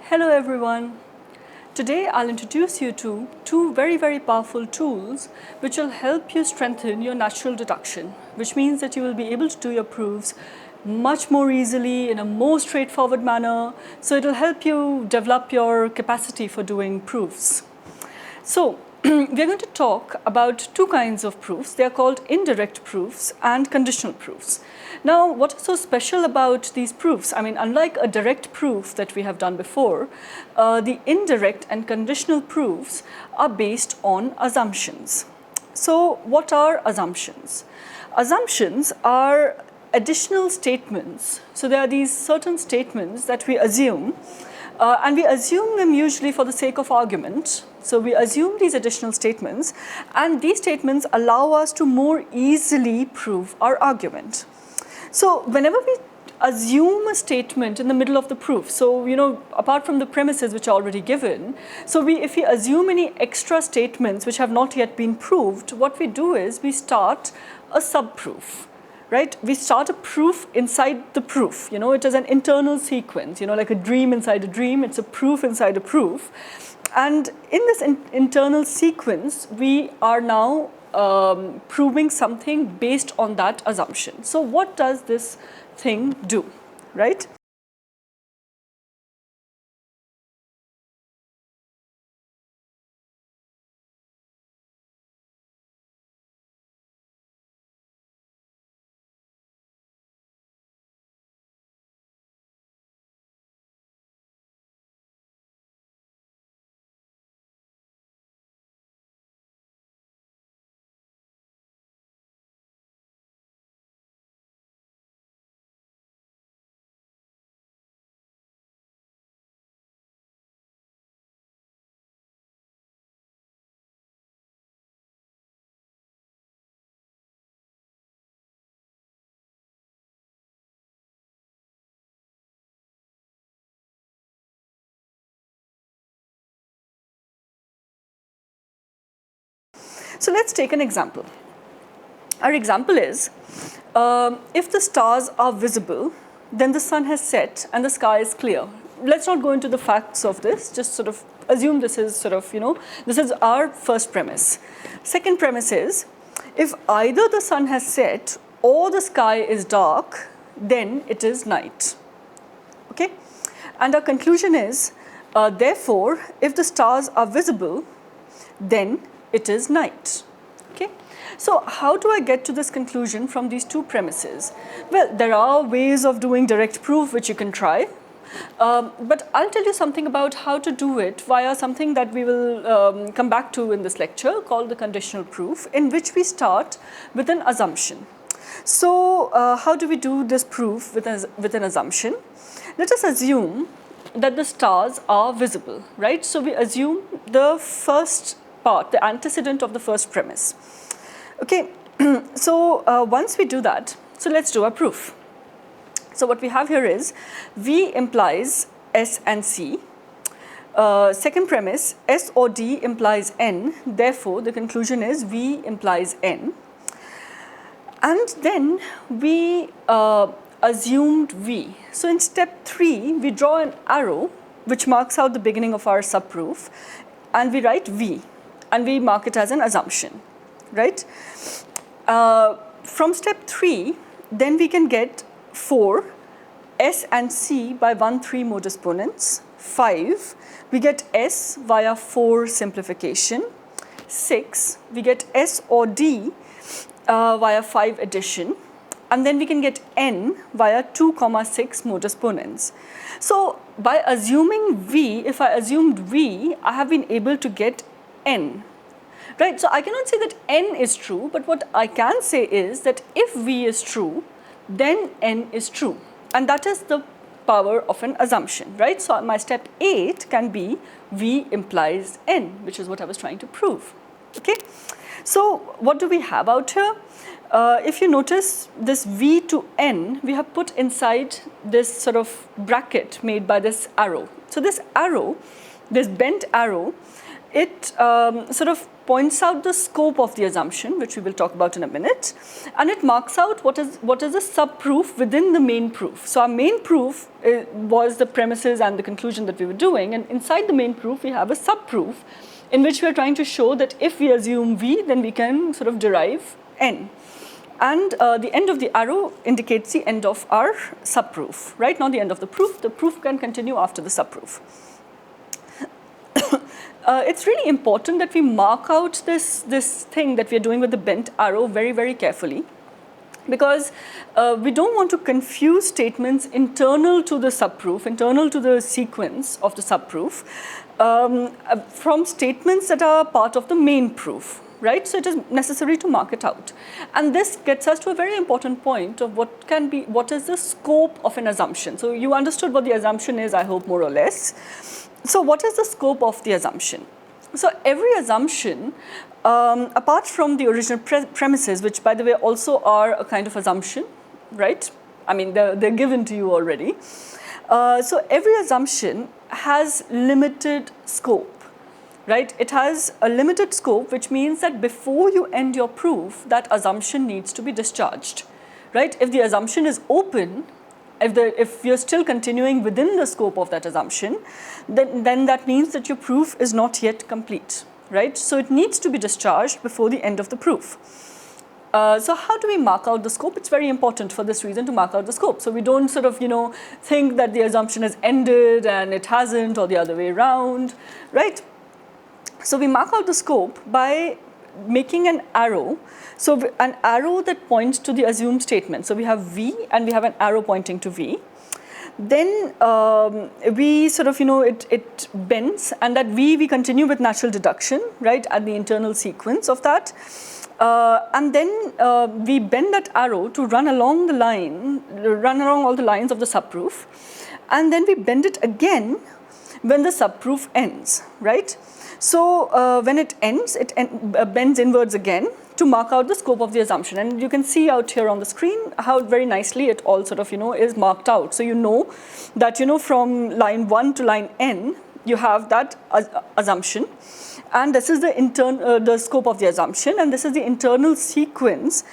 Hello everyone. Today I'll introduce you to two very powerful tools which will help you strengthen your natural deduction, which means that you will be able to do your proofs much more easily in a more straightforward manner. So it will help you develop your capacity for doing proofs. So we're going to talk about two kinds of proofs. They are called indirect proofs and conditional proofs. Now, what is so special about these proofs? I mean, unlike a direct proof that we have done before, the indirect and conditional proofs are based on assumptions. So what are assumptions? Assumptions are additional statements. So there are these certain statements that we assume, and we assume them usually for the sake of argument. So we assume these additional statements, and these statements allow us to more easily prove our argument. So whenever we assume a statement in the middle of the proof, so apart from the premises which are already given, so if we assume any extra statements which have not yet been proved, what we do is we start a sub-proof. Right? We start a proof inside the proof. It is an internal sequence, like a dream inside a dream. It's a proof inside a proof. And in this internal sequence, we are now proving something based on that assumption. So what does this thing do, right? So let's take an example. Our example is, if the stars are visible, then the sun has set and the sky is clear. Let's not go into the facts of this, just sort of assume this is this is our first premise. Second premise is, if either the sun has set or the sky is dark, then it is night. Okay? And our conclusion is, therefore, if the stars are visible, then it is night. Okay? So how do I get to this conclusion from these two premises? Well, there are ways of doing direct proof which you can try. But I'll tell you something about how to do it via something that we will come back to in this lecture called the conditional proof, in which we start with an assumption. So how do we do this proof with an assumption? Let us assume that the stars are visible, right? So we assume the first part, the antecedent of the first premise. Okay, so once we do that, so let's do our proof. So what we have here is V implies S and C. Second premise, S or D implies N. Therefore, the conclusion is V implies N. And then we assumed V. So in step 3, we draw an arrow which marks out the beginning of our subproof, and we write V, and we mark it as an assumption, right? From step 3, then we can get 4, S and C by 1,3 modus ponens. 5, we get S via 4 simplification. 6, we get S or D via 5 addition. And then we can get N via 2,6 modus ponens. So by assuming V, if I assumed V, I have been able to get N. Right? So I cannot say that N is true, but what I can say is that if V is true, then N is true. And that is the power of an assumption, right? So my step 8 can be V implies N, which is what I was trying to prove. Okay? So what do we have out here? If you notice this V to N, we have put inside this sort of bracket made by this arrow. So this arrow, this bent arrow, it sort of points out the scope of the assumption, which we will talk about in a minute, and it marks out what is a subproof within the main proof. So our main proof was the premises and the conclusion that we were doing, and inside the main proof we have a subproof in which we are trying to show that if we assume V, then we can sort of derive N. And the end of the arrow indicates the end of our subproof, right? Not the end of the proof. The proof can continue after the subproof. It's really important that we mark out this thing that we are doing with the bent arrow very, very carefully, because we don't want to confuse statements internal to the subproof, internal to the sequence of the subproof, from statements that are part of the main proof, right? So it is necessary to mark it out. And this gets us to a very important point of what is the scope of an assumption. So you understood what the assumption is, I hope, more or less. So what is the scope of the assumption? So every assumption, apart from the original premises, which by the way also are a kind of assumption, right? I mean, they're given to you already. So every assumption has limited scope, right? It has a limited scope, which means that before you end your proof, that assumption needs to be discharged, right? If the assumption is open, if you're still continuing within the scope of that assumption, then that means that your proof is not yet complete, right? So it needs to be discharged before the end of the proof. So how do we mark out the scope? It's very important for this reason to mark out the scope. So we don't sort of, think that the assumption has ended and it hasn't, or the other way around, right? So we mark out the scope by making an arrow. So an arrow that points to the assumed statement. So we have V and we have an arrow pointing to V. Then we sort of, it bends, and that V we continue with natural deduction, right, at the internal sequence of that. And then we bend that arrow to run along all the lines of the subproof. And then we bend it again when the subproof ends, right? So when it ends, it bends inwards again to mark out the scope of the assumption. And you can see out here on the screen how very nicely it all sort of, is marked out. So you know that, from line 1 to line n, you have that assumption. And this is the scope of the assumption, and this is the internal sequence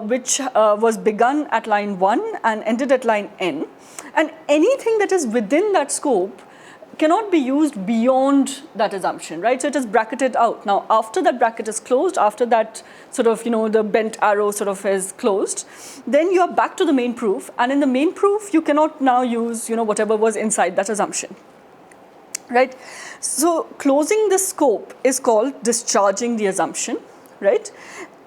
which was begun at line 1 and ended at line n. And anything that is within that scope cannot be used beyond that assumption, right? So it is bracketed out. Now, after that bracket is closed, after that sort of, the bent arrow sort of is closed, then you are back to the main proof. And in the main proof, you cannot now use, whatever was inside that assumption, right? So closing the scope is called discharging the assumption, right?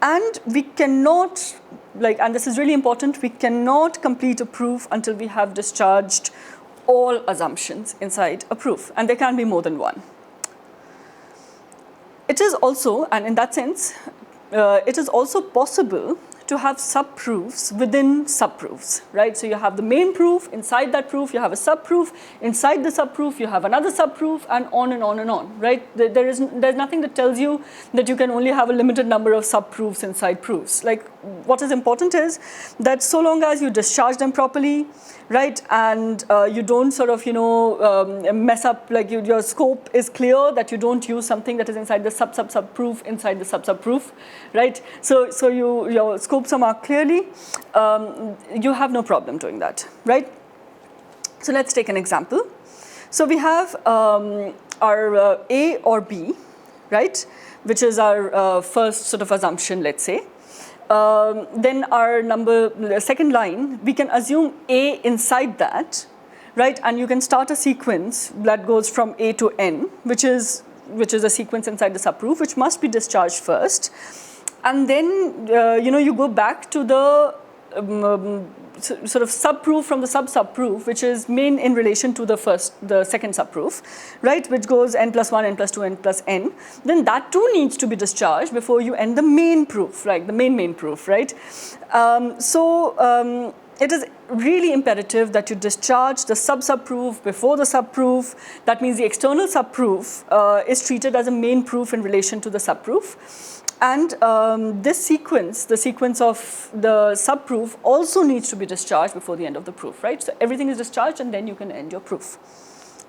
And we cannot, and this is really important, we cannot complete a proof until we have discharged all assumptions inside a proof, and there can be more than one. It is also, and in that sense, it is also possible to have subproofs within subproofs, right? So you have the main proof, inside that proof you have a subproof, inside the subproof you have another subproof, and on and on and on, right? There's nothing that tells you that you can only have a limited number of subproofs inside proofs. What is important is that so long as you discharge them properly, right, and you don't sort of, mess up, your scope is clear, that you don't use something that is inside the subproof inside the subproof, right? So your scopes are marked clearly, you have no problem doing that, right? So let's take an example. So we have our A or B, right, which is our first sort of assumption, let's say. Then our second line, we can assume A inside that, right? And you can start a sequence that goes from A to N, which is a sequence inside the subproof, which must be discharged first. And then, you go back to the sort of subproof from the subproof, which is main in relation to the second subproof, right, which goes n plus 1, n plus 2, n plus n. Then that too needs to be discharged before you end the main proof, like the main proof, right? It is really imperative that you discharge the subproof before the subproof. That means the external subproof is treated as a main proof in relation to the subproof. And this sequence, the sequence of the subproof, also needs to be discharged before the end of the proof, right? So everything is discharged and then you can end your proof,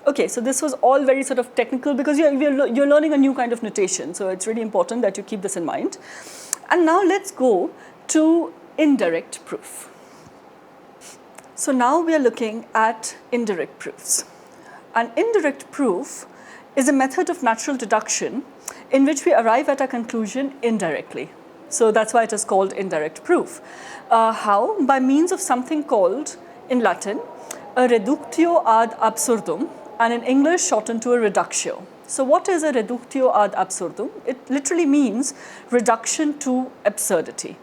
Okay, so this was all very sort of technical because you're learning a new kind of notation. So it's really important that you keep this in mind. And now let's go to indirect proof. So now we are looking at indirect proofs. An indirect proof is a method of natural deduction in which we arrive at a conclusion indirectly. So that's why it is called indirect proof. How? By means of something called, in Latin, a reductio ad absurdum, and in English shortened to a reductio. So what is a reductio ad absurdum? It literally means reduction to absurdity.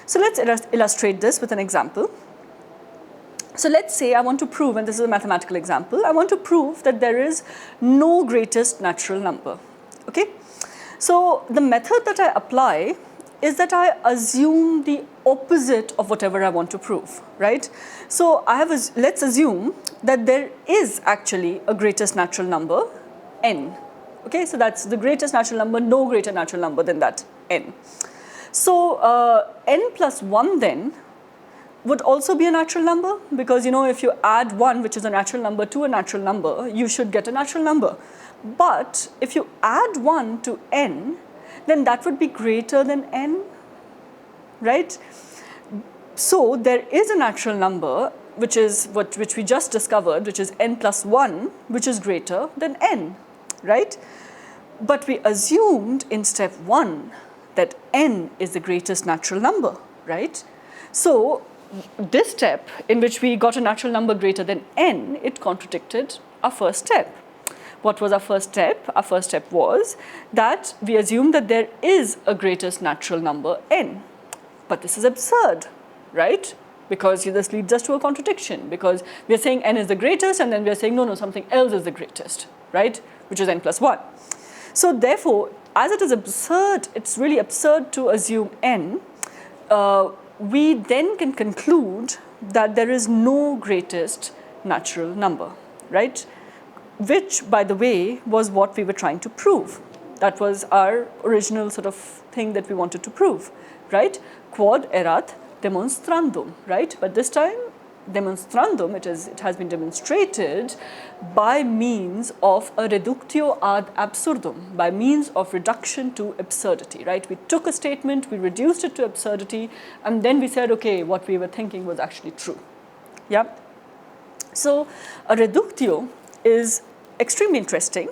So let's illustrate this with an example. So let's say I want to prove, and this is a mathematical example, I want to prove that there is no greatest natural number. Okay? So the method that I apply is that I assume the opposite of whatever I want to prove, right? So let's assume that there is actually a greatest natural number, n. Okay, so that's the greatest natural number, no greater natural number than that, n. So n plus 1 then would also be a natural number, because if you add 1, which is a natural number, to a natural number, you should get a natural number. But if you add 1 to n, then that would be greater than n, right? So there is a natural number, which we just discovered, which is n plus 1, which is greater than n, right? But we assumed in step 1 that n is the greatest natural number, right? So this step, in which we got a natural number greater than n, it contradicted our first step. What was our first step? Our first step was that we assumed that there is a greatest natural number n. But this is absurd, right? Because this leads us to a contradiction, because we are saying n is the greatest, and then we are saying, no, something else is the greatest, right? Which is n plus 1. So therefore, as it is absurd, it's really absurd to assume n, we then can conclude that there is no greatest natural number, right? Which, by the way, was what we were trying to prove. That was our original sort of thing that we wanted to prove, right? Quod erat demonstrandum, right? But this time, demonstrandum, it has been demonstrated by means of a reductio ad absurdum, by means of reduction to absurdity, right? We took a statement, we reduced it to absurdity, and then we said, okay, what we were thinking was actually true. Yeah? So a reductio is extremely interesting,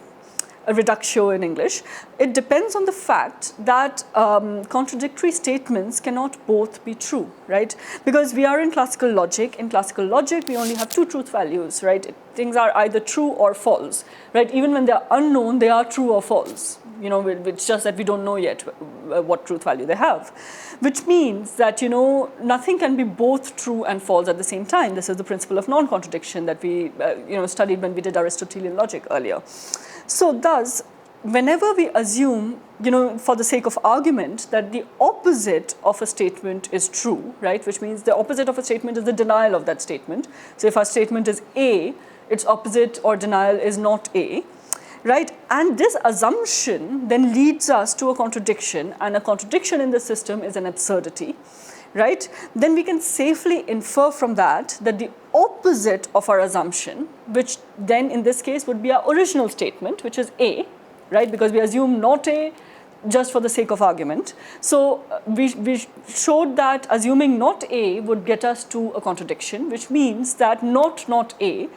a reductio in English. It depends on the fact that contradictory statements cannot both be true, right? Because we are in classical logic. In classical logic, we only have two truth values, right? Things are either true or false, right? Even when they are unknown, they are true or false. It's just that we don't know yet what truth value they have, which means that, nothing can be both true and false at the same time. This is the principle of non-contradiction that we, studied when we did Aristotelian logic earlier. So thus, whenever we assume, for the sake of argument, that the opposite of a statement is true, right, which means the opposite of a statement is the denial of that statement. So if our statement is A, its opposite or denial is not A, right? And this assumption then leads us to a contradiction, and a contradiction in the system is an absurdity, right? Then we can safely infer from that the opposite of our assumption, which then in this case would be our original statement, which is A, right? Because we assume not A just for the sake of argument. So we showed that assuming not A would get us to a contradiction, which means that not A,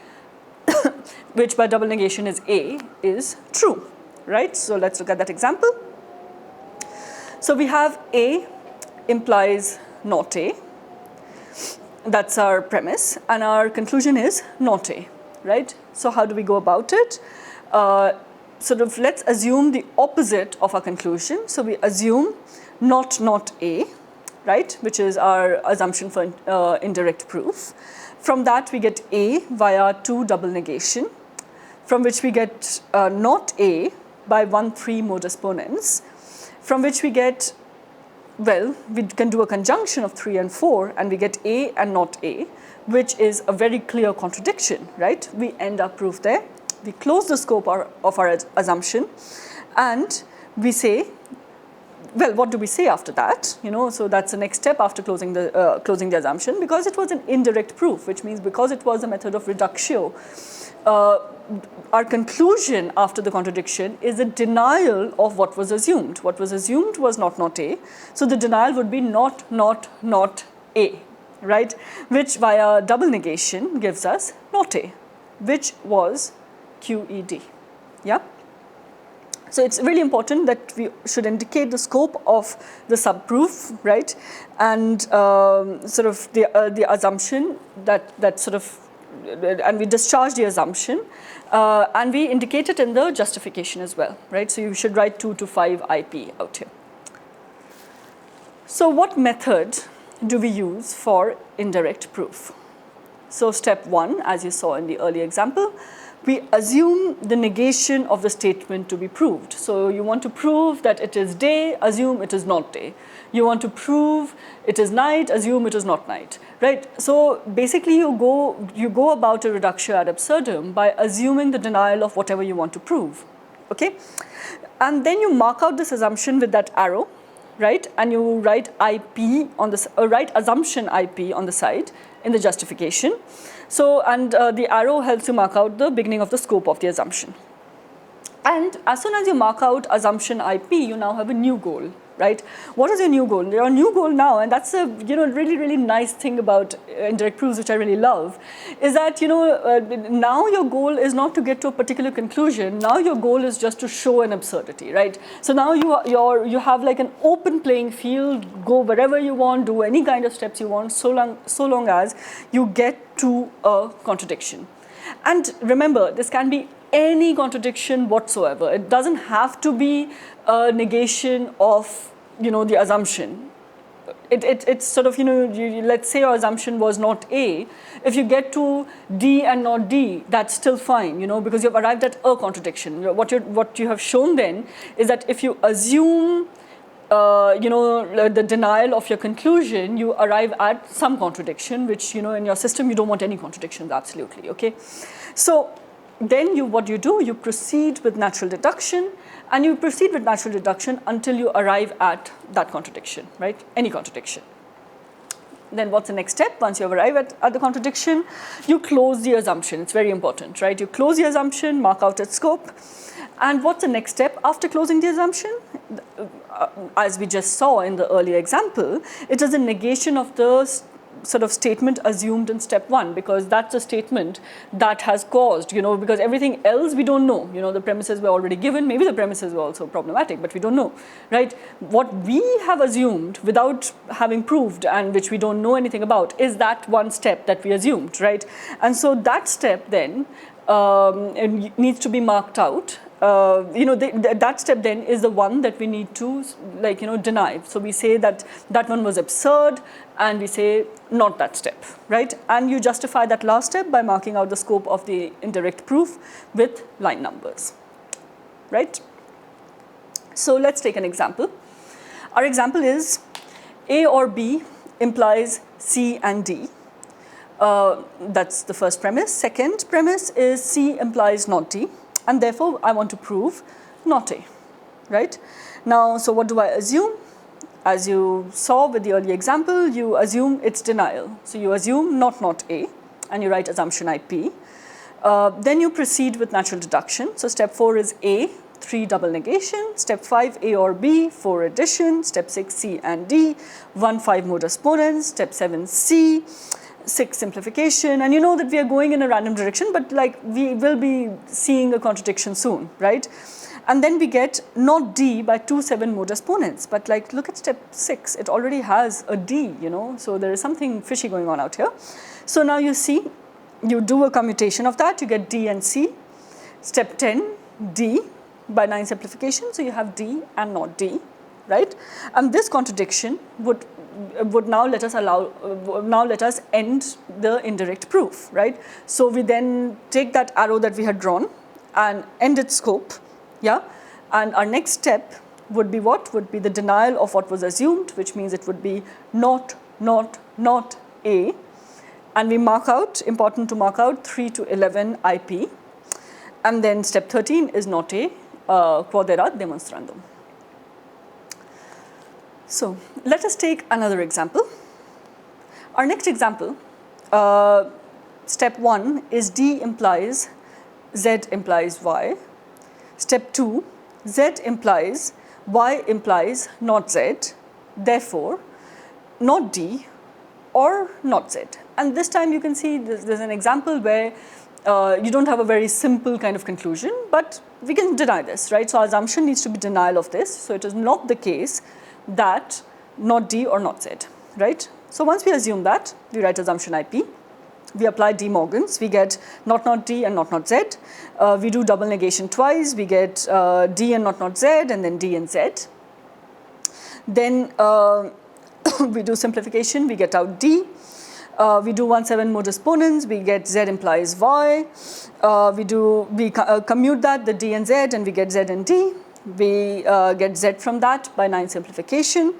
which by double negation is A, is true, right? So let's look at that example. So we have A implies not A. That's our premise, and our conclusion is not A, right? So how do we go about it? Let's assume the opposite of our conclusion. So we assume not A, right, which is our assumption for indirect proof. From that, we get A via 2 double negation, from which we get not A by 1-3 modus ponens, from which we get, well, we can do a conjunction of 3 and 4, and we get A and not A, which is a very clear contradiction, right? We end our proof there. We close the scope of our assumption, and we say, well, what do we say after that? So that's the next step after closing the assumption, because it was an indirect proof, which means because it was a method of reductio, our conclusion after the contradiction is a denial of what was assumed. What was assumed was not A, so the denial would be not A, right? Which via double negation gives us not A, which was QED, yeah? So it's really important that we should indicate the scope of the subproof, right? And sort of the assumption that sort of, and we discharge the assumption, and we indicate it in the justification as well, right? So you should write 2 to 5 IP out here. So what method do we use for indirect proof? So step 1, as you saw in the earlier example, we assume the negation of the statement to be proved. So you want to prove that it is day, assume it is not day. You want to prove it is night, assume it is not night, right? So basically you go about a reductio ad absurdum by assuming the denial of whatever you want to prove, okay? And then you mark out this assumption with that arrow, right? And you write IP on the write assumption IP on the side in the justification. So, and the arrow helps you mark out the beginning of the scope of the assumption. And as soon as you mark out assumption IP, you now have a new goal, right? What is your new goal? Your new goal now, and that's a really nice thing about indirect proofs, which I really love, is that now your goal is not to get to a particular conclusion. Now your goal is just to show an absurdity, right? So now you have like an open playing field. Go wherever you want, do any kind of steps you want, so long as you get to a contradiction. And remember, this can be any contradiction whatsoever. It doesn't have to be a negation of the assumption. It's sort of let's say your assumption was not A. If you get to D and not D, that's still fine, because you've arrived at a contradiction. What you have shown then is that if you assume the denial of your conclusion, you arrive at some contradiction, which in your system you don't want any contradictions, absolutely, okay? So then what you do, you proceed with natural deduction, and you proceed with natural deduction until you arrive at that contradiction, right? Any contradiction. Then what's the next step? Once you arrive at the contradiction, you close the assumption. It's very important, right? You close the assumption, mark out its scope. And what's the next step after closing the assumption? As we just saw in the earlier example, it is a negation of the sort of statement assumed in step 1, because that's a statement that has caused, because everything else we don't know. The premises were already given. Maybe the premises were also problematic, but we don't know, right? What we have assumed without having proved, and which we don't know anything about, is that one step that we assumed, right? And so that step then needs to be marked out. That step then is the one that we need to deny. So we say that one was absurd, and we say not that step, right? And you justify that last step by marking out the scope of the indirect proof with line numbers, right? So let's take an example. Our example is A or B implies C and D. That's the first premise. Second premise is C implies not D. And therefore, I want to prove not A, right? Now, so what do I assume? As you saw with the earlier example, you assume its denial. So you assume not A, and you write assumption IP. Then you proceed with natural deduction. So step 4 is A, 3 double negation. Step 5, A or B, 4 addition. Step 6, C and D, 1, 5 modus ponens. Step 7, C. 6 simplification, and you know that we are going in a random direction, but we will be seeing a contradiction soon, right? And then we get not D by 2, 7 modus ponens, but look at step 6, it already has a D, so there is something fishy going on out here. So now you see, you do a commutation of that, you get D and C. Step 10, D by 9 simplification, so you have D and not D, right? And this contradiction would now let us end the indirect proof, right? So we then take that arrow that we had drawn and end its scope, yeah? And our next step would be what? Would be the denial of what was assumed, which means it would be not A. And we mark out, important to mark out 3 to 11 IP. And then step 13 is not A, quod erat demonstrandum. So let us take another example. Our next example, step 1 is D implies Z implies Y. Step 2, Z implies Y implies not Z. Therefore, not D or not Z. And this time you can see there's an example where you don't have a very simple kind of conclusion, but we can deny this, right? So our assumption needs to be denial of this. So it is not the case that not D or not Z, right? So once we assume that, we write assumption IP. We apply De Morgan's. We get not D and not Z. We do double negation twice. We get D and not Z, and then D and Z. Then we do simplification. We get out D. We do 1-7 modus ponens. We get Z implies Y. We commute that, the D and Z, and we get Z and D. We get Z from that by 9 simplification.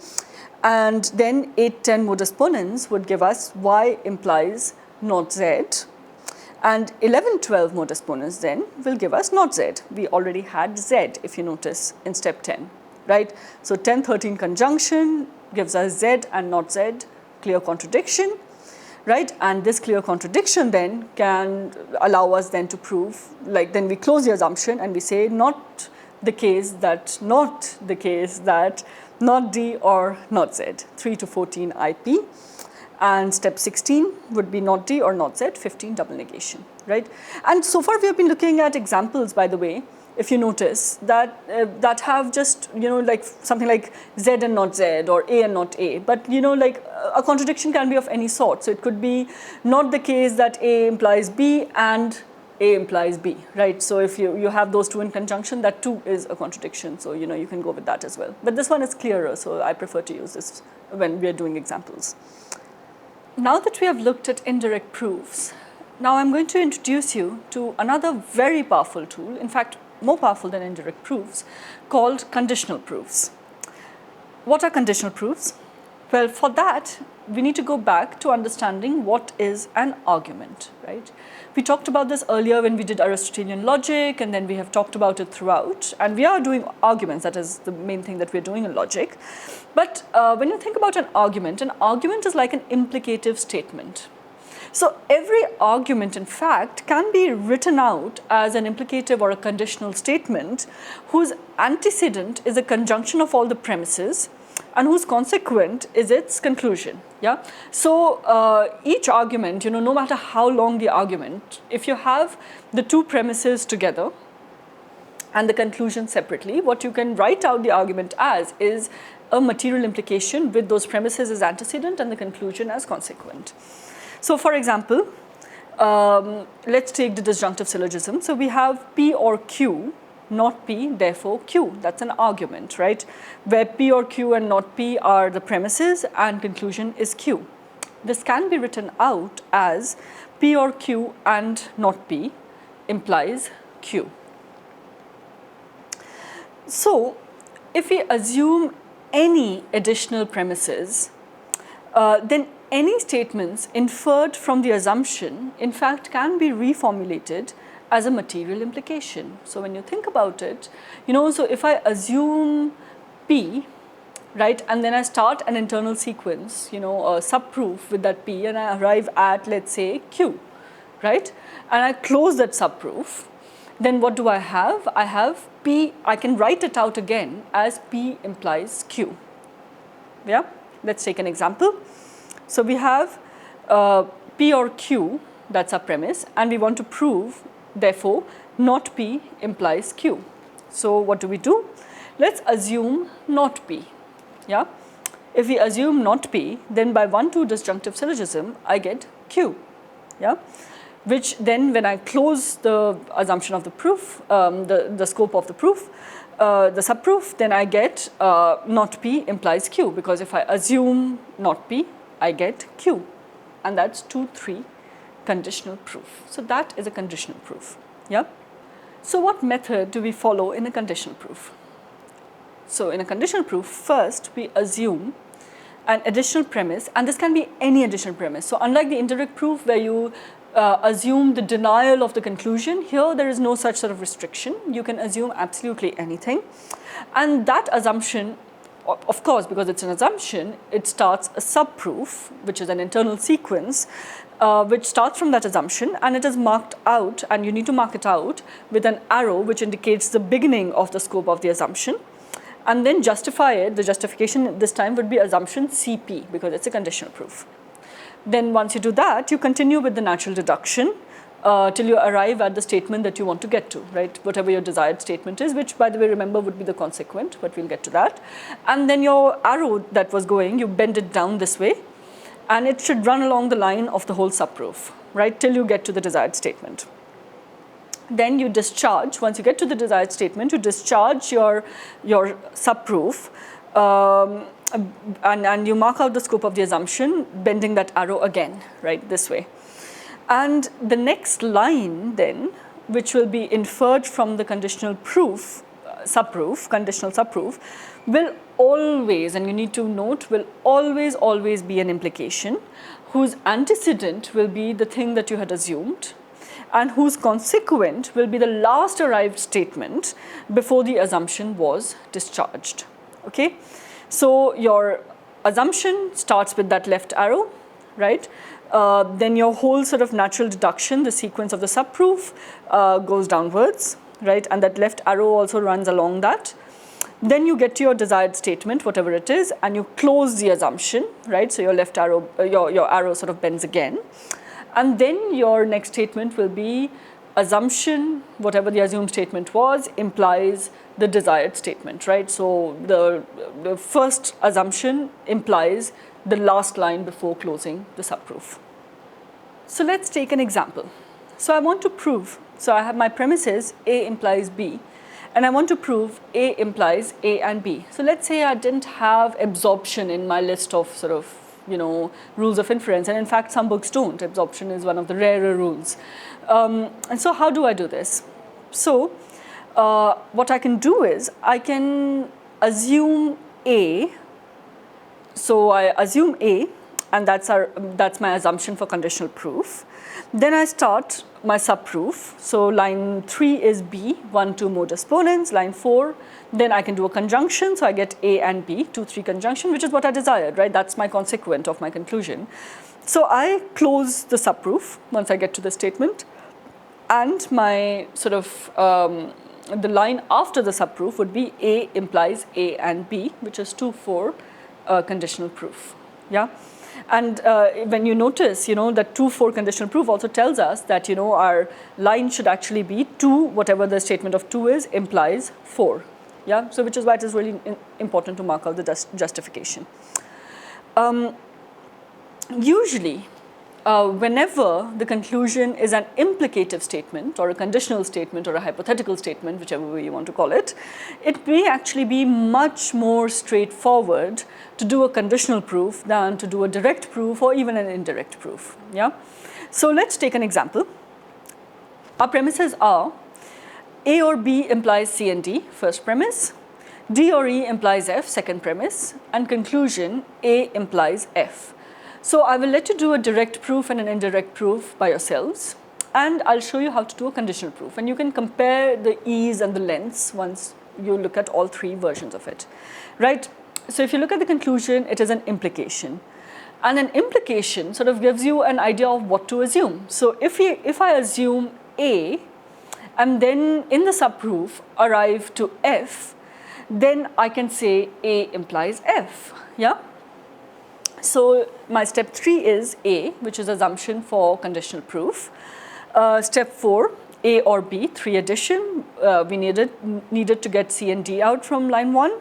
And then 8-10 modus ponens would give us Y implies not Z. And 11-12 modus ponens then will give us not Z. We already had Z, if you notice, in step 10, right? So 10-13 conjunction gives us Z and not Z, clear contradiction, right? And this clear contradiction then can allow us then to prove, like then we close the assumption and we say not the case that not D or not Z, 3 to 14 IP. And step 16 would be not D or not Z, 15 double negation, right? And so far we have been looking at examples, by the way, if you notice, that have just, like something like Z and not Z or A and not A. But, like a contradiction can be of any sort. So it could be not the case that A implies B and A implies B, right? So if you have those two in conjunction, that too is a contradiction. So, you can go with that as well. But this one is clearer, so I prefer to use this when we are doing examples. Now that we have looked at indirect proofs, now I'm going to introduce you to another very powerful tool, in fact, more powerful than indirect proofs, called conditional proofs. What are conditional proofs? Well, for that, we need to go back to understanding what is an argument, right? We talked about this earlier when we did Aristotelian logic, and then we have talked about it throughout. And we are doing arguments. That is the main thing that we're doing in logic. But when you think about an argument is like an implicative statement. So every argument, in fact, can be written out as an implicative or a conditional statement whose antecedent is a conjunction of all the premises and whose consequent is its conclusion. Yeah. So each argument, no matter how long the argument, if you have the two premises together and the conclusion separately, what you can write out the argument as is a material implication with those premises as antecedent and the conclusion as consequent. So for example, let's take the disjunctive syllogism. So we have P or Q, not P, therefore Q. That's an argument, right? Where P or Q and not P are the premises and conclusion is Q. This can be written out as P or Q and not P implies Q. So if we assume any additional premises, then any statements inferred from the assumption, in fact, can be reformulated as a material implication. So when you think about it, so if I assume P, right, and then I start an internal sequence, a subproof with that P, and I arrive at, let's say, Q, right, and I close that subproof, then what do I have? I have P, I can write it out again as P implies Q. Yeah, let's take an example. So we have P or Q, that's our premise, and we want to prove, therefore, not P implies Q. So what do? Let's assume not P. Yeah? If we assume not P, then by 1-2 disjunctive syllogism, I get Q. Yeah? which then when I close the assumption of the proof, the scope of the proof, the subproof, then I get not P implies Q, because if I assume not P, I get Q. And that's 2, 3 conditional proof. So that is a conditional proof. Yeah. So what method do we follow in a conditional proof? So in a conditional proof, first we assume an additional premise, and this can be any additional premise. So unlike the indirect proof where you assume the denial of the conclusion, here there is no such sort of restriction. You can assume absolutely anything. And that assumption, of course, because it's an assumption, it starts a subproof, which is an internal sequence, which starts from that assumption, and it is marked out, and you need to mark it out with an arrow which indicates the beginning of the scope of the assumption. And then justify it. The justification this time would be assumption CP, because it's a conditional proof. Then once you do that, you continue with the natural deduction till you arrive at the statement that you want to get to, right? Whatever your desired statement is, which, by the way, remember, would be the consequent, but we'll get to that. And then your arrow that was going, you bend it down this way, and it should run along the line of the whole subproof, right, till you get to the desired statement. Then you discharge, once you get to the desired statement, you discharge your subproof, and you mark out the scope of the assumption, bending that arrow again, right, this way. And the next line then, which will be inferred from the conditional proof, subproof, conditional subproof, will always, and you need to note, will always be an implication, whose antecedent will be the thing that you had assumed, and whose consequent will be the last arrived statement before the assumption was discharged. Okay? So your assumption starts with that left arrow, right? Then your whole sort of natural deduction, the sequence of the subproof, goes downwards, right? And that left arrow also runs along that. Then you get to your desired statement, whatever it is, and you close the assumption, right? So your left arrow, your arrow sort of bends again. And then your next statement will be assumption, whatever the assumed statement was, implies the desired statement, right? So the first assumption implies the last line before closing the subproof. So let's take an example. So I want to prove, so I have my premises A implies B, and I want to prove A implies A and B. So let's say I didn't have absorption in my list of sort of, rules of inference, and in fact some books don't. Absorption is one of the rarer rules. And so how do I do this? So what I can do is I can assume A. So I assume A, and that's my assumption for conditional proof. Then I start my subproof. So line 3 is B, 1, 2 modus ponens. Line 4, then I can do a conjunction. So I get A and B, 2, 3 conjunction, which is what I desired, right? That's my consequent of my conclusion. So I close the subproof once I get to the statement. And my sort of, the line after the subproof would be A implies A and B, which is 2, 4 conditional proof. Yeah. And when you notice, that 2, 4 conditional proof also tells us that, our line should actually be 2, whatever the statement of 2 is, implies 4. Yeah. So which is why it is really important to mark out the justification. Usually, whenever the conclusion is an implicative statement or a conditional statement or a hypothetical statement, whichever way you want to call it, it may actually be much more straightforward to do a conditional proof than to do a direct proof or even an indirect proof. Yeah? So let's take an example. Our premises are A or B implies C and D, first premise, D or E implies F, second premise, and conclusion A implies F. So I will let you do a direct proof and an indirect proof by yourselves, and I'll show you how to do a conditional proof. And you can compare the ease and the lengths once you look at all 3 versions of it, right? So if you look at the conclusion, it is an implication. And an implication sort of gives you an idea of what to assume. So if I assume A, and then in the subproof arrive to F, then I can say A implies F, yeah? So my step 3 is A, which is assumption for conditional proof. Step 4, A or B, 3 addition. We needed to get C and D out from line 1,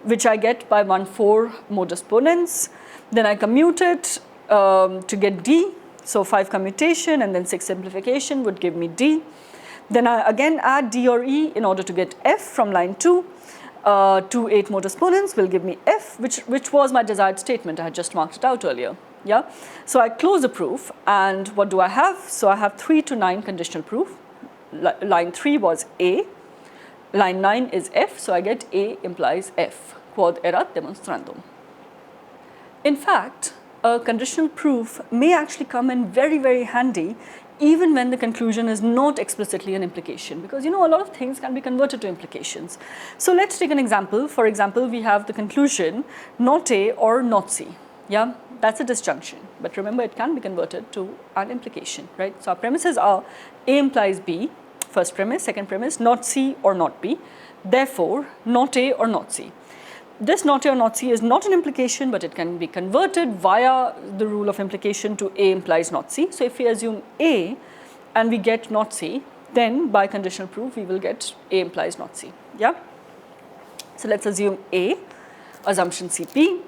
which I get by 1, 4 modus ponens. Then I commute it to get D, So 5 commutation and then 6 simplification would give me D. Then I again add D or E in order to get F from line 2. 2 8 modus ponens will give me F, which was my desired statement. I had just marked it out earlier. Yeah. So I close the proof, and what do I have? So I have 3 to 9 conditional proof. Line 3 was A. Line 9 is F, so I get A implies F. Quod erat demonstrandum. In fact, a conditional proof may actually come in very, very handy even when the conclusion is not explicitly an implication, because a lot of things can be converted to implications. So let's take an example. For example, we have the conclusion not A or not C. Yeah, that's a disjunction, but remember it can be converted to an implication, right? So our premises are A implies B, first premise, second premise, not C or not B, therefore not A or not C. This not A or not C is not an implication, but it can be converted via the rule of implication to A implies not C. So if we assume A and we get not C, then by conditional proof we will get A implies not C. Yeah. So let's assume A, assumption CP.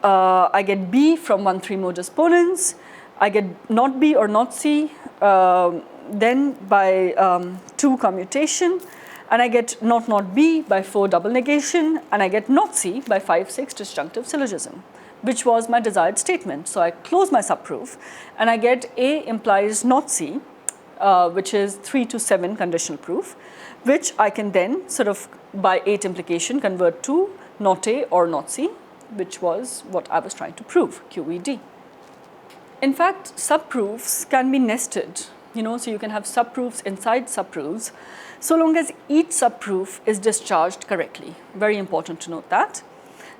I get B from 1 3 modus ponens. I get not B or not C. Then by 2 commutation. And I get not B by 4 double negation, and I get not C by 5 6 disjunctive syllogism, which was my desired statement. So I close my subproof, and I get A implies not C, which is 3 to 7 conditional proof, which I can then sort of by 8 implication convert to not A or not C, which was what I was trying to prove, QED. In fact, subproofs can be nested, so you can have subproofs inside subproofs, so long as each subproof is discharged correctly. Very important to note that.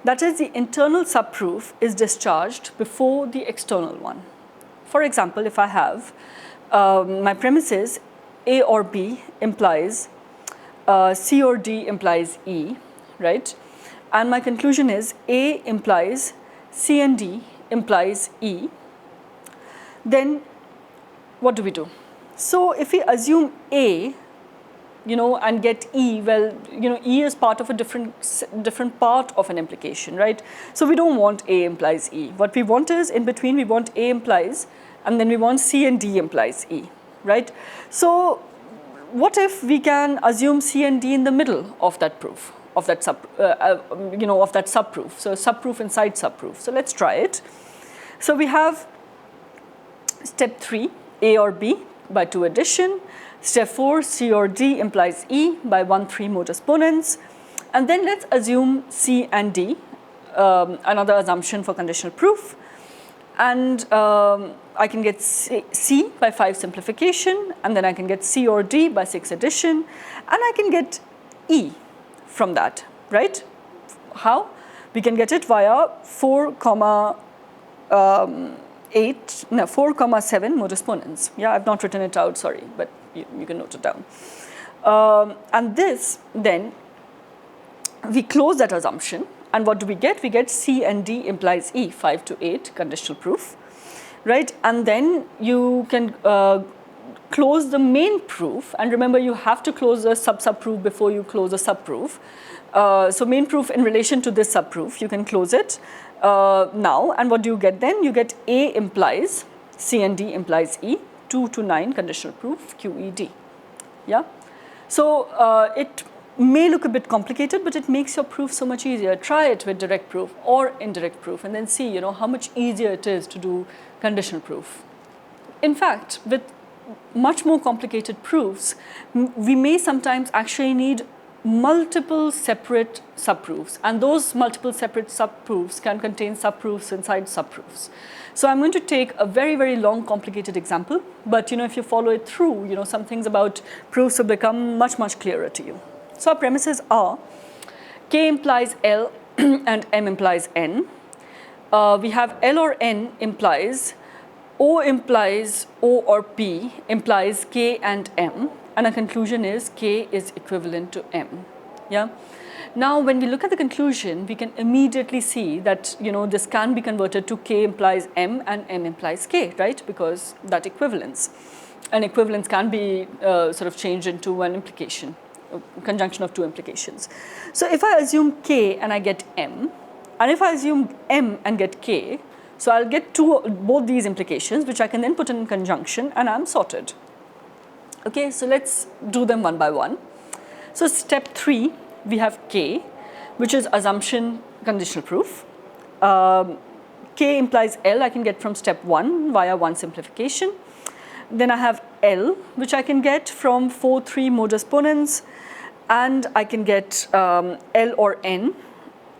That is, the internal subproof is discharged before the external one. For example, if I have my premises A or B implies C or D implies E, right? And my conclusion is A implies C and D implies E, then what do we do? So if we assume A, and get E, well, E is part of a different part of an implication, right? So we don't want A implies E. What we want is, in between, we want A implies, and then we want C and D implies E, right? So what if we can assume C and D in the middle of that proof, of that subproof? So subproof inside subproof. So let's try it. So we have step 3, A or B by 2 addition. Step 4, C or D implies E by 1 3 modus ponens. And then let's assume C and D, another assumption for conditional proof. And I can get C by 5 simplification, and then I can get C or D by 6 addition, and I can get E from that, right? How? We can get it via 4 comma 7 modus ponens. Yeah, I've not written it out, sorry, but you can note it down. And this, then, we close that assumption, and what do we get? We get C and D implies E, 5 to 8 conditional proof, right? And then you can close the main proof, and remember you have to close a sub-subproof before you close a subproof. So main proof in relation to this subproof, you can close it now, and what do you get then? You get A implies C and D implies E, 2 to 9 conditional proof, QED. Yeah. So it may look a bit complicated, but it makes your proof so much easier. Try it with direct proof or indirect proof, and then see how much easier it is to do conditional proof. In fact, with much more complicated proofs, we may sometimes actually need multiple separate subproofs, and those multiple separate subproofs can contain subproofs inside subproofs. So I'm going to take a very, very long, complicated example, but if you follow it through, some things about proofs will become much, much clearer to you. So our premises are K implies L and M implies N. We have L or N implies O implies O or P implies K and M, and a conclusion is K is equivalent to M. Yeah. Now, when we look at the conclusion, we can immediately see that this can be converted to K implies M and M implies K, right? Because that equivalence, an equivalence can be sort of changed into an implication, a conjunction of 2 implications. So if I assume K and I get M, and if I assume M and get K, So I'll get both these implications, which I can then put in conjunction, and I'm sorted. Okay, so let's do them one by one. So step 3, we have K, which is assumption conditional proof. K implies L I can get from step 1 via one simplification. Then I have L, which I can get from 4-3 modus ponens, and I can get L or N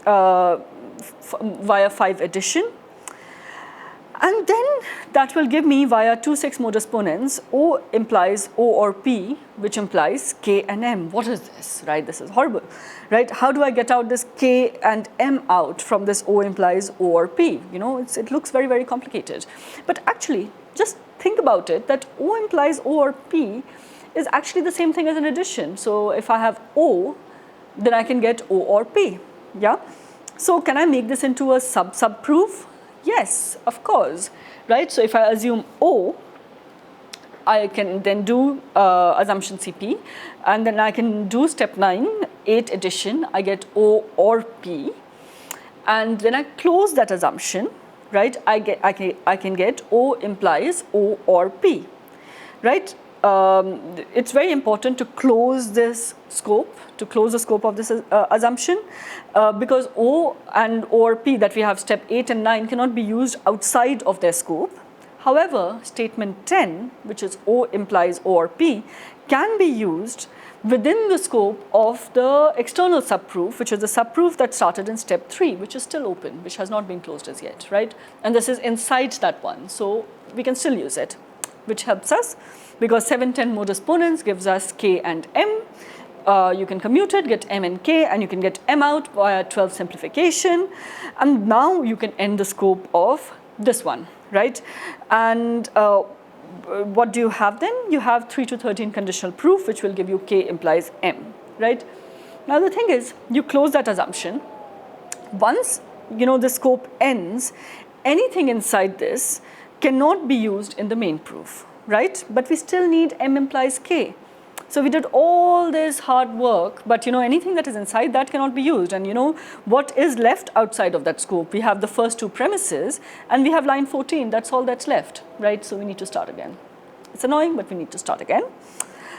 via 5 addition. And then that will give me via 2-6 modus ponens, O implies O or P, which implies K and M. What is this, right? This is horrible, right? How do I get out this K and M out from this O implies O or P? You know, it looks very, very complicated. But actually, just think about it, that O implies O or P is actually the same thing as an addition. So if I have O, then I can get O or P, yeah? So can I make this into a sub-proof? Yes, of course, right? So if I assume O, I can then do assumption CP, and then I can do step 9, 8 addition, I get O or P, and then I close that assumption, right? I can get O implies O or P, right? It's very important to close this scope, to close the scope of this assumption, because O and O or P that we have step 8 and 9 cannot be used outside of their scope. However, statement 10, which is O implies O or P, can be used within the scope of the external subproof, which is the subproof that started in step 3, which is still open, which has not been closed as yet, right? And this is inside that one, so we can still use it, which helps us because 7-10 modus ponens gives us K and M. You can commute it, get M and K, and you can get M out via 12 simplification. And now you can end the scope of this one, right? And what do you have then? You have 3-13 conditional proof, which will give you K implies M, right? Now the thing is, you close that assumption. Once the scope ends, anything inside this cannot be used in the main proof, right? But we still need M implies K. So we did all this hard work, but anything that is inside that cannot be used. And what is left outside of that scope? We have the first 2 premises, and we have line 14. That's all that's left, right? So we need to start again. It's annoying, but we need to start again.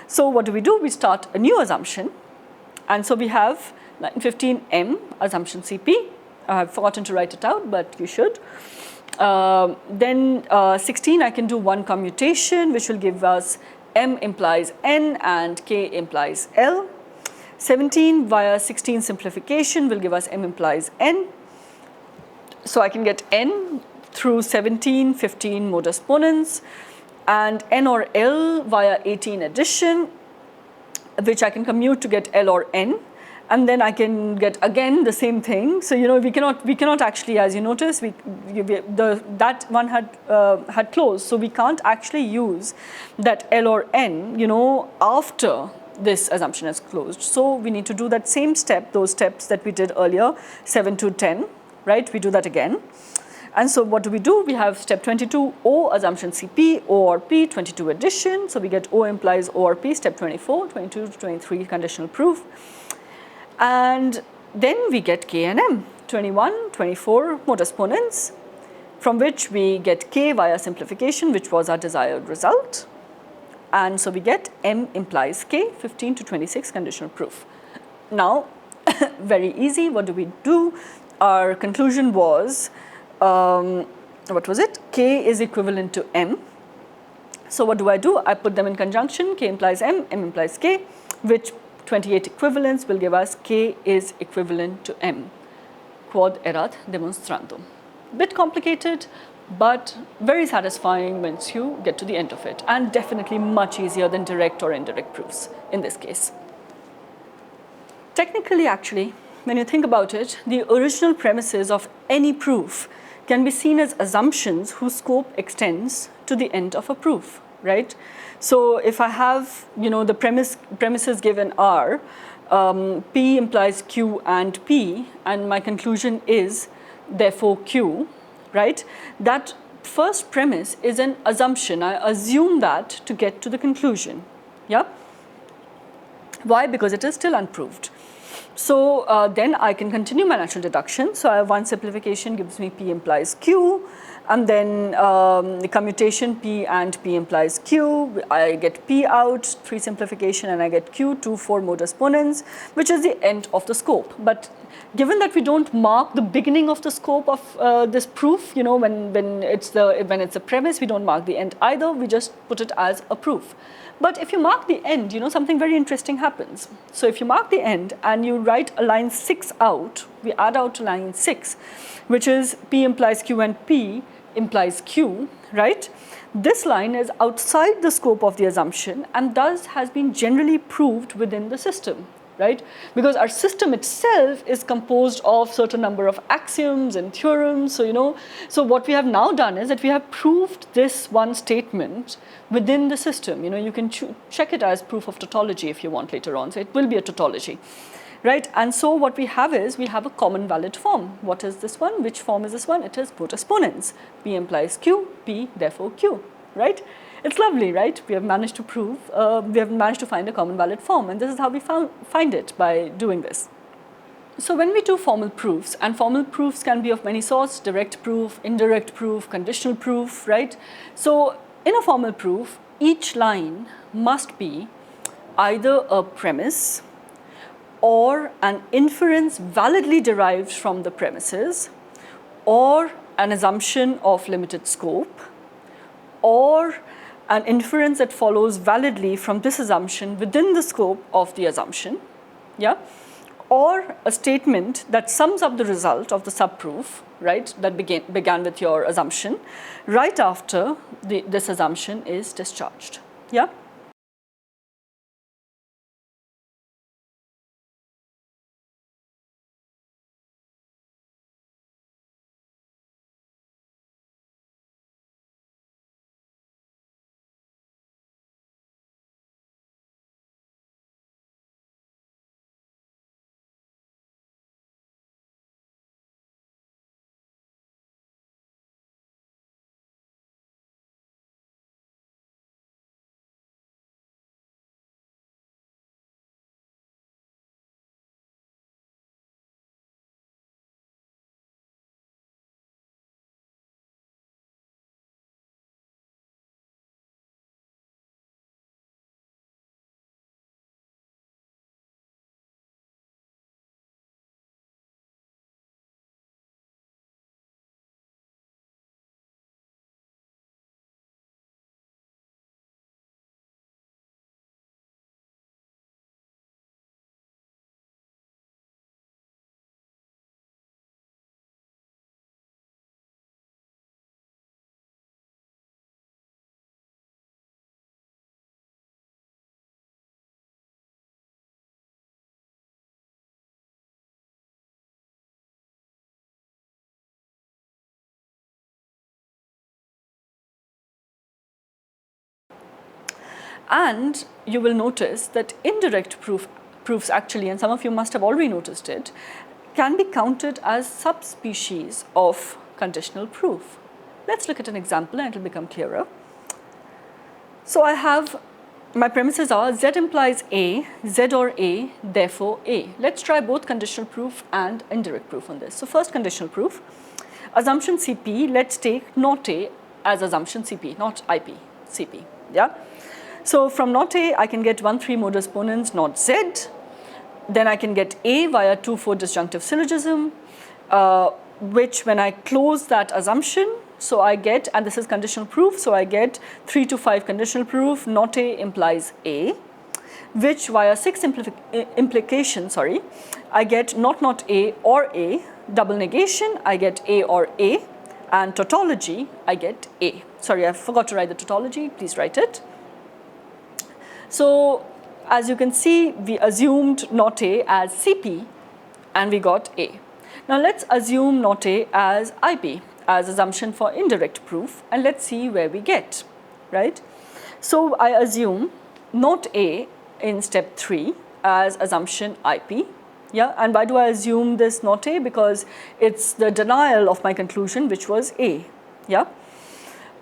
So what do? We start a new assumption. And so we have line 15 M, assumption CP. I've forgotten to write it out, but you should. Then 16, I can do one commutation, which will give us M implies N and K implies L. 17 via 16 simplification will give us M implies N. So I can get N through 17, 15 modus ponens, and N or L via 18 addition, which I can commute to get L or N. And then I can get again the same thing. So we cannot actually, as you notice, that one had closed. So we can't actually use that L or N, after this assumption is closed. So we need to do that same step, those steps that we did earlier, 7 to 10, right? We do that again. And so what do? We have step 22, O assumption CP, O or P, 22 addition. So we get O implies O or P, step 24, 22 to 23 conditional proof. And then we get K and M, 21, 24 modus ponens, from which we get K via simplification, which was our desired result. And so we get M implies K, 15 to 26 conditional proof. Now, very easy, what do? Our conclusion was, what was it? K is equivalent to M. So what do? I put them in conjunction, K implies M, M implies K, which 28 equivalents will give us K is equivalent to M. Quod erat demonstrandum. Bit complicated, but very satisfying once you get to the end of it, and definitely much easier than direct or indirect proofs in this case. Technically, actually, when you think about it, the original premises of any proof can be seen as assumptions whose scope extends to the end of a proof, right? So if I have, the premises given are P implies Q and P, and my conclusion is therefore Q, right? That first premise is an assumption. I assume that to get to the conclusion, yeah? Why? Because it is still unproved. So then I can continue my natural deduction. So I have one simplification gives me P implies Q, and then the commutation P and P implies Q. I get P out, 3 simplification, and I get Q, 2 4 modus ponens, which is the end of the scope. But given that we don't mark the beginning of the scope of this proof, you know, when it's a premise, we don't mark the end either. We just put it as a proof. But if you mark the end, you know, something very interesting happens. So if you mark the end and you write a line 6 out, we add out to line 6, which is P implies Q and P implies Q, right? This line is outside the scope of the assumption and thus has been generally proved within the system, right? Because our system itself is composed of certain number of axioms and theorems. So, you know, so what we have now done is that we have proved this one statement within the system. You know, you can check it as proof of tautology if you want later on. So it will be a tautology, right? And so what we have is we have a common valid form. What is this one? Which form is this one? It is modus ponens. P implies Q, P therefore Q, right? It's lovely, right? We have managed to prove, we have managed to find a common valid form, and this is how we find it, by doing this. So when we do formal proofs, and formal proofs can be of many sorts: direct proof, indirect proof, conditional proof, right? So in a formal proof, each line must be either a premise or an inference validly derived from the premises, or an assumption of limited scope, or an inference that follows validly from this assumption within the scope of the assumption, yeah, or a statement that sums up the result of the subproof, right, that began with your assumption, right after this assumption is discharged, yeah. And you will notice that indirect proofs actually, and some of you must have already noticed it, can be counted as subspecies of conditional proof. Let's look at an example and it will become clearer. So I have, my premises are Z implies A, Z or A, therefore A. Let's try both conditional proof and indirect proof on this. So first, conditional proof. Assumption CP, let's take not A as assumption CP, not IP, CP, yeah? So from not A, I can get 1 3 modus ponens not Z. Then I can get A via 2 4 disjunctive syllogism, which when I close that assumption, so I get, and this is conditional proof, so I get 3 to 5 conditional proof, not A implies A, which via 6 implication, I get not A or A, double negation, I get A or A, and tautology, I get A. Sorry, I forgot to write the tautology, please write it. So as you can see, we assumed not A as CP and we got A. Now let's assume not A as IP as assumption for indirect proof, and let's see where we get, right? So I assume not A in step 3 as assumption IP, yeah, and why do I assume this not A? Because it's the denial of my conclusion, which was A, yeah.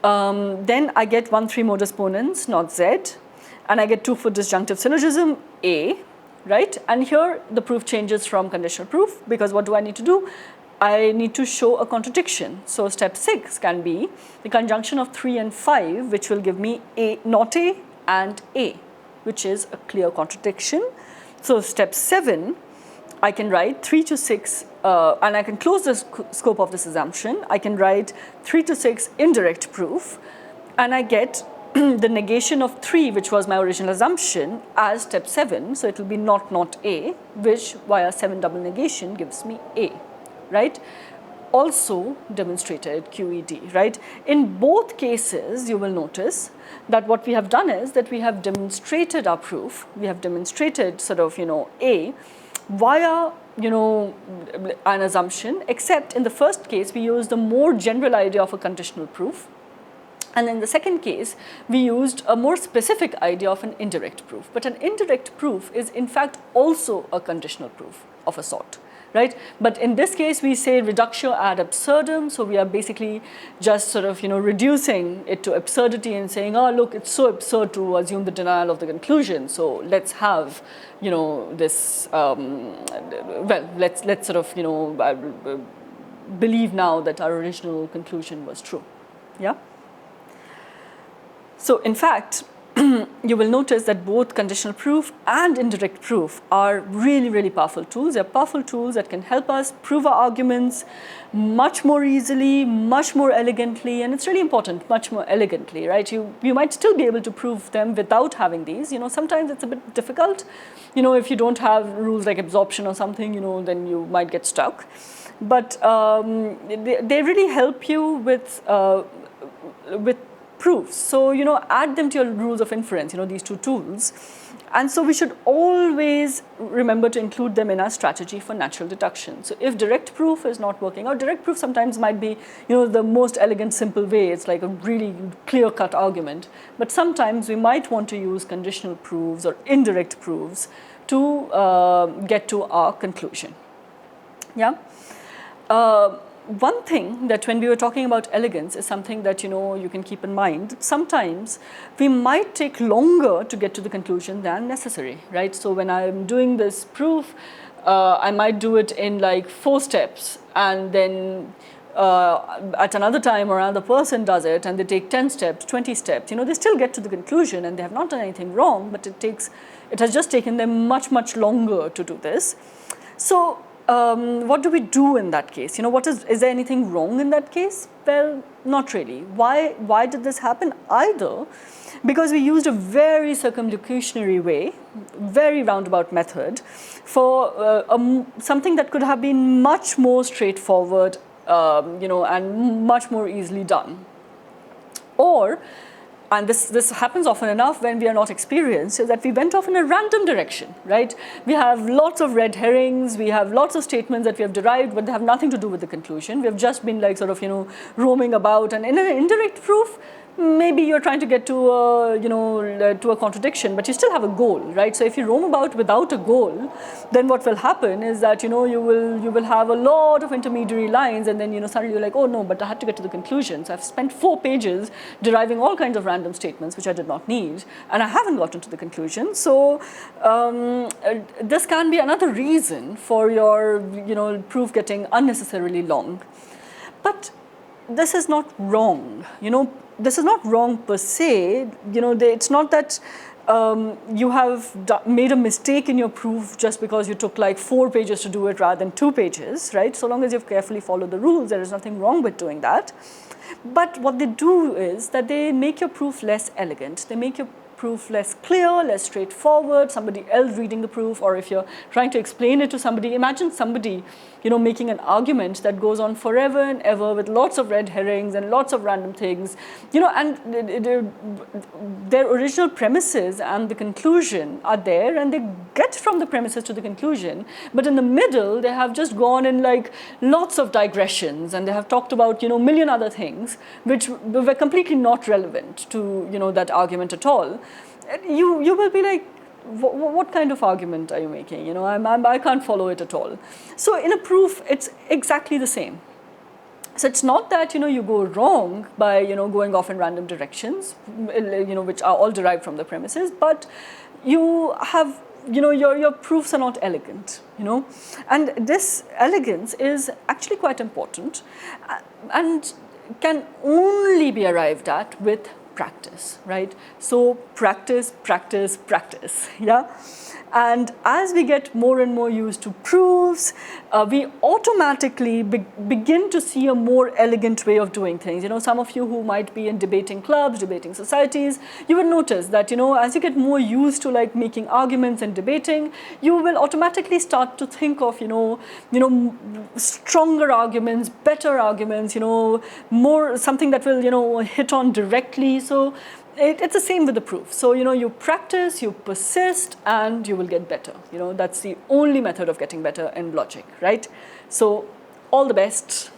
Then I get 1 3 modus ponens not Z, and I get 2 4 disjunctive syllogism A, right? And here the proof changes from conditional proof, because what do I need to do? I need to show a contradiction. So step 6 can be the conjunction of 3 and 5, which will give me A, not A, and A, which is a clear contradiction. So step 7, I can write 3 to 6, and I can close the scope of this assumption. I can write 3 to 6 indirect proof, and I get the negation of 3, which was my original assumption, as step 7. So it will be not A, which via 7 double negation gives me A, right? Also demonstrated QED, right? In both cases, you will notice that what we have done is that we have demonstrated our proof. We have demonstrated sort of, A via, an assumption, except in the first case, we used the more general idea of a conditional proof. And in the second case, we used a more specific idea of an indirect proof. But an indirect proof is in fact also a conditional proof of a sort, right? But in this case, we say reductio ad absurdum. So we are basically just sort of, reducing it to absurdity and saying, oh, look, it's so absurd to assume the denial of the conclusion. So let's have, this, let's sort of, believe now that our original conclusion was true, yeah? So in fact, you will notice that both conditional proof and indirect proof are really, really powerful tools. They're powerful tools that can help us prove our arguments much more easily, much more elegantly, and it's really important, much more elegantly, right? You might still be able to prove them without having these. Sometimes it's a bit difficult. If you don't have rules like absorption or something, then you might get stuck. But they really help you with proofs. So, add them to your rules of inference, these two tools. And so we should always remember to include them in our strategy for natural deduction. So if direct proof is not working out, direct proof sometimes might be, the most elegant, simple way. It's like a really clear-cut argument. But sometimes we might want to use conditional proofs or indirect proofs to get to our conclusion. Yeah. One thing that when we were talking about elegance is something that you can keep in mind. Sometimes we might take longer to get to the conclusion than necessary, right? So when I'm doing this proof, I might do it in like 4 steps, and then at another time or another person does it and they take 10 steps, 20 steps. They still get to the conclusion and they have not done anything wrong, but it has just taken them much, much longer to do this. So what do we do in that case? Is there anything wrong in that case? Well, not really. Why did this happen? Either because we used a very circumlocutionary way, very roundabout method for something that could have been much more straightforward, and much more easily done. Or, and this happens often enough when we are not experienced, is that we went off in a random direction, right? We have lots of red herrings, we have lots of statements that we have derived, but they have nothing to do with the conclusion. We have just been like sort of, roaming about, and in an indirect proof, maybe you're trying to get to a contradiction, but you still have a goal, right? So if you roam about without a goal, then what will happen is that you will have a lot of intermediary lines, and then suddenly you're like, oh no, but I had to get to the conclusion. So I've spent 4 pages deriving all kinds of random statements which I did not need, and I haven't gotten to the conclusion. So this can be another reason for your proof getting unnecessarily long. But this is not wrong, this is not wrong per se. It's not that you have made a mistake in your proof just because you took like 4 pages to do it rather than 2 pages, right? So long as you've carefully followed the rules, there is nothing wrong with doing that. But what they do is that they make your proof less elegant. They make your proof less clear, less straightforward, somebody else reading the proof, or if you're trying to explain it to somebody, imagine somebody, making an argument that goes on forever and ever with lots of red herrings and lots of random things, and their original premises and the conclusion are there, and they get from the premises to the conclusion, but in the middle, they have just gone in like lots of digressions, and they have talked about, a million other things, which were completely not relevant to, that argument at all. You will be like, what kind of argument are you making? I can't follow it at all. So in a proof, it's exactly the same. So it's not that you go wrong by going off in random directions, which are all derived from the premises, but you have your proofs are not elegant, and this elegance is actually quite important, and can only be arrived at with practice, right? So practice, practice, practice, yeah? And as we get more and more used to proofs, we automatically begin to see a more elegant way of doing things. Some of you who might be in debating clubs, debating societies, you will notice that, as you get more used to like making arguments and debating, you will automatically start to think of, stronger arguments, better arguments, more something that will, hit on directly. So it's the same with the proof. So, you practice, you persist, and you will get better. That's the only method of getting better in logic, right? So, all the best.